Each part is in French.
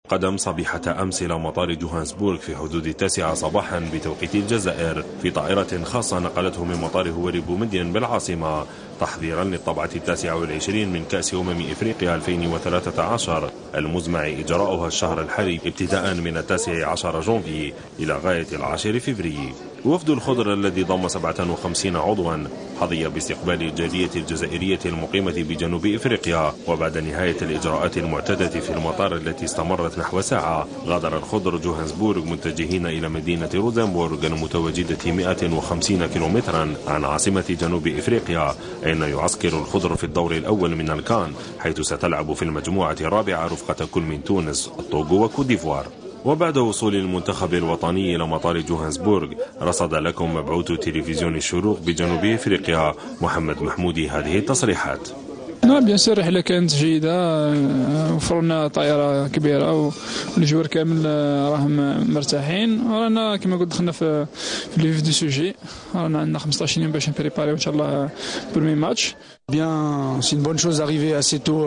قدم صبيحة أمس إلى مطار جوهانسبورغ في حدود 9 صباحا بتوقيت الجزائر في طائرة خاصة نقلته من مطار هوري بومدين بالعاصمة تحضيرا للطبعة 29 من كأس إفريقيا 2013 المزمع إجراؤها الشهر الحالي ابتداء من 19 جونفي إلى غاية 10 فبراير. وفد الخضر الذي ضم 57 عضوا حظي باستقبال الجالية الجزائرية المقيمة بجنوب إفريقيا، وبعد نهاية الإجراءات المعتادة في المطار التي استمرت نحو ساعة غادر الخضر جوهانسبورغ متجهين إلى مدينة روزنبورغ المتواجدة 150 كيلومترا عن عاصمة جنوب إفريقيا، أين يعسكر الخضر في الدور الأول من الكان، حيث ستلعب في المجموعة الرابعة رفقة كل من تونس الطوغو وكوت ديفوار. وبعد وصول المنتخب الوطني إلى مطار جوهانسبورغ رصد لكم مبعوث تلفزيون الشروق بجنوب إفريقيا محمد محمودي هذه التصريحات. نعم بيان سور الرحلة كانت جيدة، وفرنا طائرة كبيرة والجوار كامل راهم مرتاحين، ورانا كما قلت دخلنا في ليف دو سوجي، رانا عندنا 15 يوم باش نبريباريو ان شاء الله برومي ماتش. Bien, c'est une bonne chose d'arriver assez tôt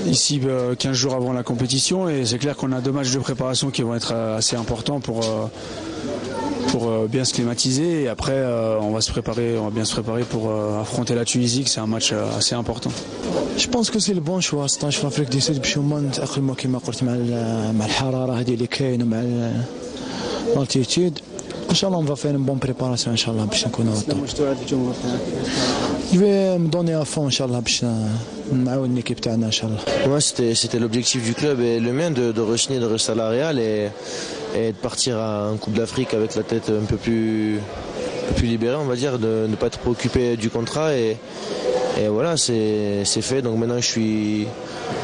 ici 15 jours avant la compétition, et c'est clair qu'on a 2 matchs de préparation qui vont être assez importants pour bien se climatiser, et après on va bien se préparer pour affronter la Tunisie, que c'est un match assez important. Je pense que c'est le bon choix. ستاج في افريقيا دي سود باش هما نتاقلموا كما قلت مع الحراره هذه اللي كاينه مع l'altitude. ان شاء الله on va faire une bonne préparation ان شاء الله باش نكونوا مستوعب الجمهور تاعك. Je vais me donner à fond ان شاء الله باش نعاون l'équipe تاعنا ان شاء الله. Moi c'était l'objectif du club et le mien de re-signer, de rester à la Real et de partir en Coupe d'Afrique avec la tête un peu plus libérée, on va dire, de ne pas être préoccupé du contrat, et voilà, c'est fait. Donc maintenant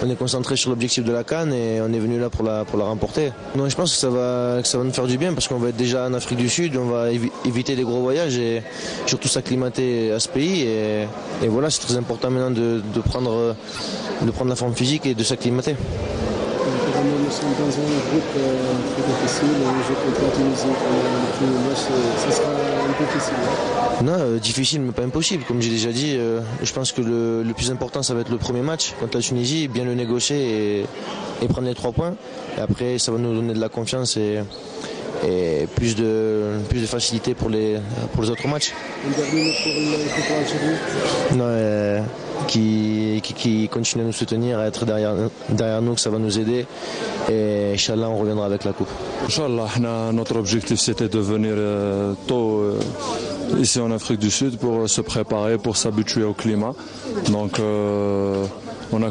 on est concentré sur l'objectif de la CAN et on est venu là pour la remporter. Donc je pense que ça va nous faire du bien parce qu'on va être déjà en Afrique du Sud, on va éviter les gros voyages et surtout s'acclimater à ce pays, et voilà, c'est très important maintenant de prendre la forme physique et de s'acclimater. Nous sommes dans un groupe très difficile, le jeu contre la Tunisie, ça sera un peu difficile. Non, difficile mais pas impossible. Comme j'ai déjà dit, je pense que le plus important ça va être le premier match contre la Tunisie, bien le négocier et prendre les 3 points. Et après ça va nous donner de la confiance et plus de facilité pour les autres matchs. Un dernier mot pour l'Algérie. Non, qui continue à nous soutenir, à être derrière nous, que ça va nous aider, et Inch'Allah on reviendra avec la coupe. Inch'Allah, notre objectif c'était de venir tôt ici en Afrique du Sud pour se préparer, pour s'habituer au climat. Donc on a